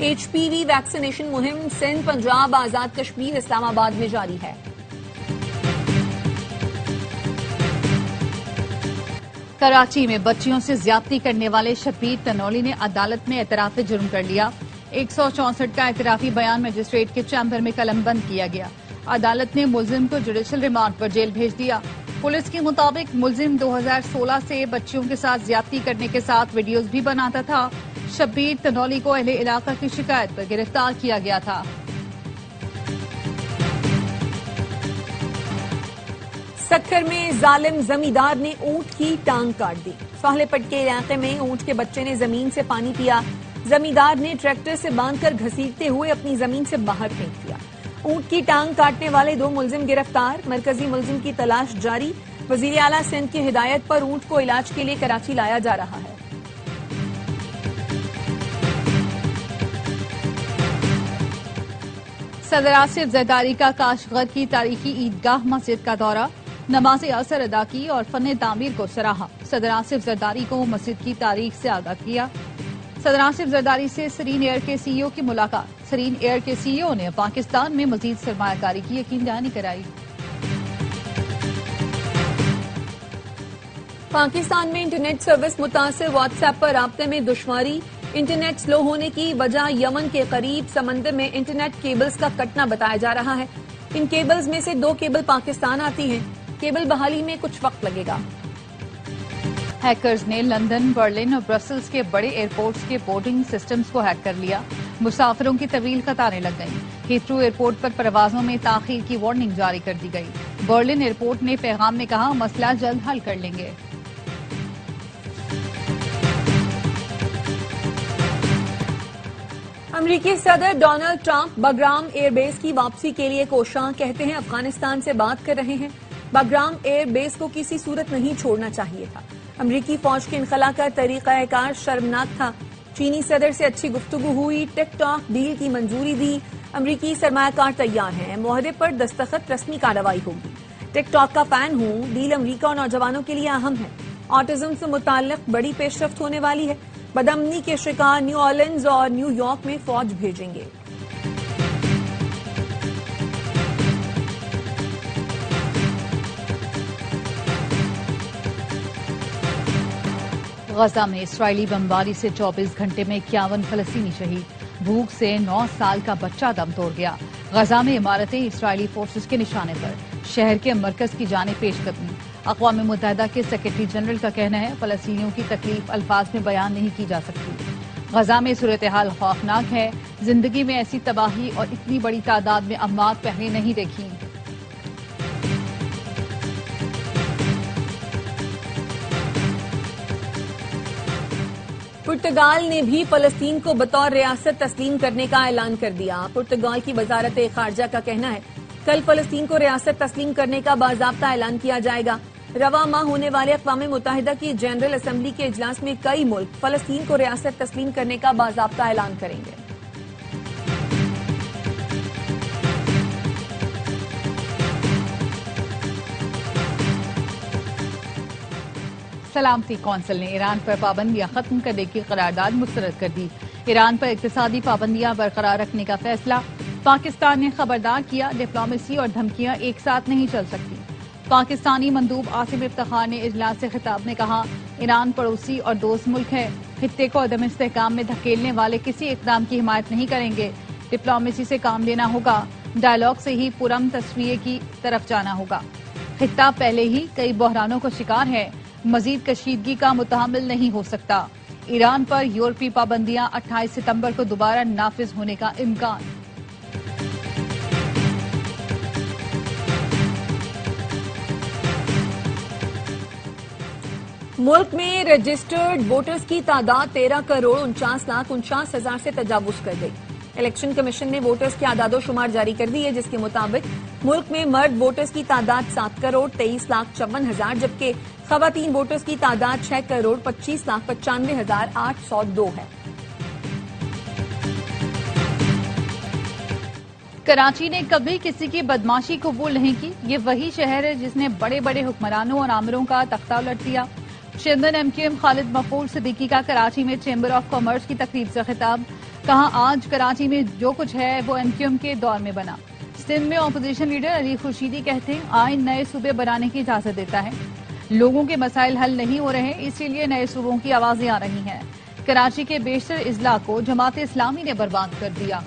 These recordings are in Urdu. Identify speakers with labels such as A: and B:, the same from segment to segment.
A: HPV ویکسینیشن مہم سندھ، پنجاب، آزاد کشمیر، اسلام آباد میں جاری ہے۔
B: کراچی میں بچیوں سے زیادتی کرنے والے شبیر تنولی نے عدالت میں اعتراف جرم کر لیا۔ 164 کا اعترافی بیان مجسٹریٹ کے چیمبر میں قلم بند کیا گیا۔ عدالت نے ملزم کو جوڈیشل ریمانڈ پر جیل بھیج دیا۔ پولیس کے مطابق ملزم 2016 سے بچیوں کے ساتھ زیادتی کرنے کے ساتھ ویڈیوز بھی بناتا تھا۔ شبیر تنولی کو اہل علاقہ کی شکایت پر گرفتار کیا گیا تھا۔
A: سکھر میں ظالم زمیندار نے اونٹ کی ٹانگ کاٹ دی۔ فاہلے پٹ کے علاقے میں اونٹ کے بچے نے زمین سے پانی پیا۔ زمیندار نے ٹریکٹر سے باندھ کر گھسیٹتے ہوئے اپنی زمین سے باہر پھینک دیا۔ اونٹ کی ٹانگ کاٹنے والے 2 ملزم گرفتار۔ مرکزی ملزم کی تلاش جاری۔ وزیر اعلیٰ سندھ کی ہدایت پر اونٹ کو علاج کے لیے کراچی لایا جا رہا ہے۔
B: صدر آصف زرداری کا کاشغر کی تاریخی عیدگاہ مسجد کا دورہ، نماز عصر ادا کی اور فن تعمیر کو سراہا۔ صدر آصف زرداری کو مسجد کی تاریخ سے آگاہ کیا۔ صدر آصف زرداری سے سرین ایئر کے سی ای او کی ملاقات۔ سرین ایئر کے سی ای او نے پاکستان میں مزید سرمایہ کاری کی یقین دہانی کرائی۔
A: پاکستان میں انٹرنیٹ سروس متاثر، واٹس ایپ پر رابطے میں دشواری۔ انٹرنیٹ سلو ہونے کی وجہ یمن کے قریب سمندر میں انٹرنیٹ کیبلز کا کٹنا بتایا جا رہا ہے۔ ان کیبلز میں سے 2 کیبل پاکستان آتی ہیں۔ کیبل بحالی میں کچھ وقت لگے گا۔
B: ہیکرز نے لندن، برلن اور برسلز کے بڑے ایئرپورٹس کے بورڈنگ سسٹمز کو ہیک کر لیا۔ مسافروں کی طویل قطاریں لگ گئیں۔ ہیتھرو ایئرپورٹ پر پروازوں میں تاخیر کی وارننگ جاری کر دی گئی۔ برلن ایئرپورٹ نے پیغام میں کہا مسئلہ جلد حل کر لیں گے۔
A: امریکی صدر Donald Trump Bagram air base کی واپسی کے لیے کوشاں، کہتے ہیں افغانستان سے بات کر رہے ہیں۔ بگرام ایئر بیس کو کسی صورت نہیں چھوڑنا چاہیے تھا۔ امریکی فوج کے انخلا کا طریقہ کار شرمناک تھا۔ چینی صدر سے اچھی گفتگو ہوئی، ٹک ٹاک ڈیل کی منظوری دی۔ امریکی سرمایہ کار تیار ہیں، معاہدے پر دستخط، رسمی کارروائی ہوگی۔ ٹک ٹاک کا فین ہوں، ڈیل امریکہ اور نوجوانوں کے لیے اہم ہے۔ آٹزم سے متعلق بڑی پیش رفت ہونے والی ہے۔ بدامنی کے شکار نیو آرلینز اور نیو یارک میں فوج بھیجیں گے۔
B: غزہ میں اسرائیلی بمباری سے 24 گھنٹے میں 51 فلسطینی شہید۔ بھوک سے 9 سال کا بچہ دم توڑ گیا۔ غزہ میں عمارتیں اسرائیلی فورسز کے نشانے پر، شہر کے مرکز کی جانب پیش قدمی۔ اقوام متحدہ کے سیکرٹری جنرل کا کہنا ہے فلسطینیوں کی تکلیف الفاظ میں بیان نہیں کی جا سکتی۔ غزہ میں صورتحال خوفناک ہے، زندگی میں ایسی تباہی اور اتنی بڑی تعداد میں اموات پہلے نہیں دیکھی۔
A: پرتگال نے بھی فلسطین کو بطور ریاست تسلیم کرنے کا اعلان کر دیا۔ پرتگال کی وزارت خارجہ کا کہنا ہے کل فلسطین کو ریاست تسلیم کرنے کا باضابطہ اعلان کیا جائے گا۔ رواں ماہ ہونے والے اقوام متحدہ کی جنرل اسمبلی کے اجلاس میں کئی ملک فلسطین کو ریاست تسلیم کرنے کا باضابطہ اعلان کریں گے۔
B: سلامتی کونسل نے ایران پر پابندیاں ختم کرنے کی قرارداد مسترد کر دی۔ ایران پر اقتصادی پابندیاں برقرار رکھنے کا فیصلہ۔ پاکستان نے خبردار کیا ڈپلومیسی اور دھمکیاں ایک ساتھ نہیں چل سکتی۔ پاکستانی مندوب عاصم افتخار نے اجلاس سے خطاب میں کہا ایران پڑوسی اور دوست ملک ہے، خطے کو عدم استحکام میں دھکیلنے والے کسی اقدام کی حمایت نہیں کریں گے۔ ڈپلومیسی سے کام لینا ہوگا، ڈائیلاگ سے ہی پرامن تصفیے کی طرف جانا ہوگا۔ خطہ پہلے ہی کئی بحرانوں کا شکار ہے، مزید کشیدگی کا متحمل نہیں ہو سکتا۔ ایران پر یورپی پابندیاں 28 ستمبر کو دوبارہ نافذ ہونے کا امکان۔
A: ملک میں رجسٹرڈ ووٹرز کی تعداد 13,49,49,000 سے تجاوز کر گئی۔ الیکشن کمیشن نے ووٹرز کی اعداد و شمار جاری کر دی ہے، جس کے مطابق ملک میں مرد ووٹرز کی تعداد 7,23,54,000 جبکہ خواتین ووٹرز کی تعداد 6,25,95,802 ہے۔
B: کراچی نے کبھی کسی کی بدماشی قبول نہیں کی۔ یہ وہی شہر ہے جس نے بڑے بڑے حکمرانوں اور آمروں کا تختہ الٹ دیا۔ چیئرمین ایم کیو ایم خالد مقبول صدیقی کا کراچی میں چیمبر آف کامرس کی تقریب سے خطاب۔ کہا آج کراچی میں جو کچھ ہے وہ MQM کے دور میں بنا۔ سندھ میں اپوزیشن لیڈر علی خورشیدی کہتے ہیں آئین نئے صوبے بنانے کی اجازت دیتا ہے، لوگوں کے مسائل حل نہیں ہو رہے اسی لیے نئے صوبوں کی آوازیں آ رہی ہیں۔ کراچی کے بیشتر اضلاع کو جماعت اسلامی نے برباد کر دیا۔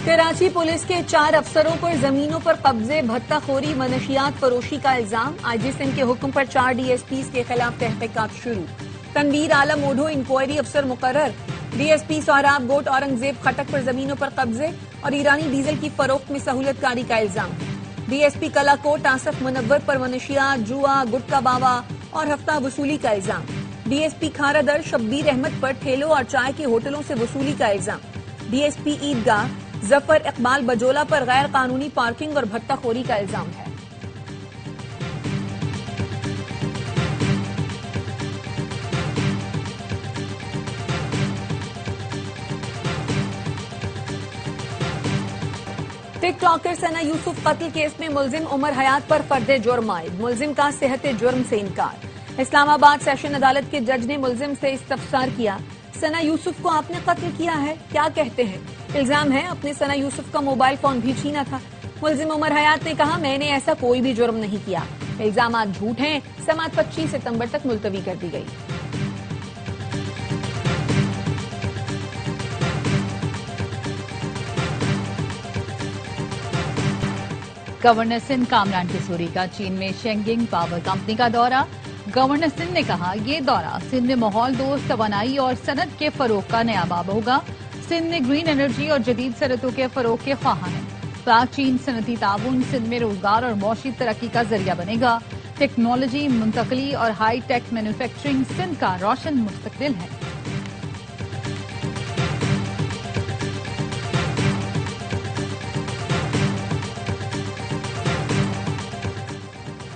A: کراچی پولیس کے 4 افسروں پر زمینوں پر قبضے، بھتہ خوری، منشیات فروشی کا الزام۔ IG سندھ کے حکم پر 4 DSPs کے خلاف تحقیقات شروع۔ تنویر عالم اوڈھو انکوائری افسر مقرر۔ DSP سہراب گوٹ اورنگزیب خٹک پر زمینوں پر قبضے اور ایرانی ڈیزل کی فروخت میں سہولت کاری کا الزام۔ DSP کلاکوٹ آصف منور پر منشیات، جوا، گٹکا باوا اور ہفتہ وصولی کا الزام۔ DSP کھارا در شبیر احمد پر ٹھیلوں اور چائے کے ہوٹلوں سے وصولی کا الزام۔ DSP عیدگاہ ظفر اقبال بجولا پر غیر قانونی پارکنگ اور بھتہ خوری کا الزام ہے۔ ٹک ٹاکر ثنا یوسف قتل کیس میں ملزم عمر حیات پر فرد جرم عائد، ملزم کا صحت جرم سے انکار۔ اسلام آباد سیشن عدالت کے جج نے ملزم سے استفسار کیا، ثنا یوسف کو آپ نے قتل کیا ہے، کیا کہتے ہیں؟ الزام ہے اپنے ثنا یوسف کا موبائل فون بھی چھینا تھا۔ ملزم عمر حیات نے کہا میں نے ایسا کوئی بھی جرم نہیں کیا، الزامات جھوٹ ہیں۔ سماعت 25 ستمبر تک ملتوی کر دی گئی۔
B: گورنر سندھ کامران کسوری کا چین میں شینگنگ پاور کمپنی کا دورہ۔ گورنر سندھ نے کہا یہ دورہ سندھ میں ماحول دوست توانائی اور صنعت کے فروغ کا نیا باب ہوگا۔ سندھ میں گرین انرجی اور جدید صنعتوں کے فروغ کے خواہاں ہیں۔ پاک چین صنعتی تعاون سندھ میں روزگار اور معاشی ترقی کا ذریعہ بنے گا۔ ٹیکنالوجی منتقلی اور ہائی ٹیک مینوفیکچرنگ سندھ کا روشن مستقبل ہے۔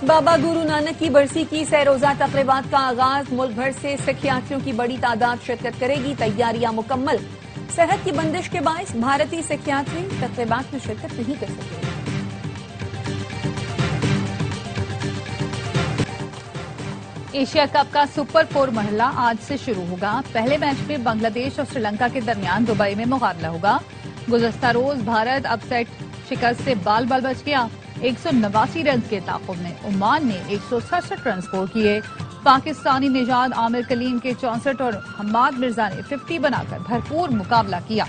A: بابا گرو نانک کی برسی کی سہ روزہ تقریبات کا آغاز، ملک بھر سے سکھ یاتریوں کی بڑی تعداد شرکت کرے گی، تیاریاں مکمل۔ سرحد کی بندش کے باعث بھارتی سکھ یاتری تقریبات میں شرکت نہیں کر سکے۔
B: ایشیا کپ کا سپر 4 مرحلہ آج سے شروع ہوگا۔ پہلے میچ میں بنگلہ دیش اور سری لنکا کے درمیان دبئی میں مقابلہ ہوگا۔ گزشتہ روز بھارت اپ سیٹ شکست سے بال بچ گیا۔ 189 رنز کے تعاقب میں عمان نے 167 رن سکور کیے۔ پاکستانی نژاد عامر کلیم کے 64 اور حماد مرزا نے 50 بنا کر بھرپور مقابلہ کیا۔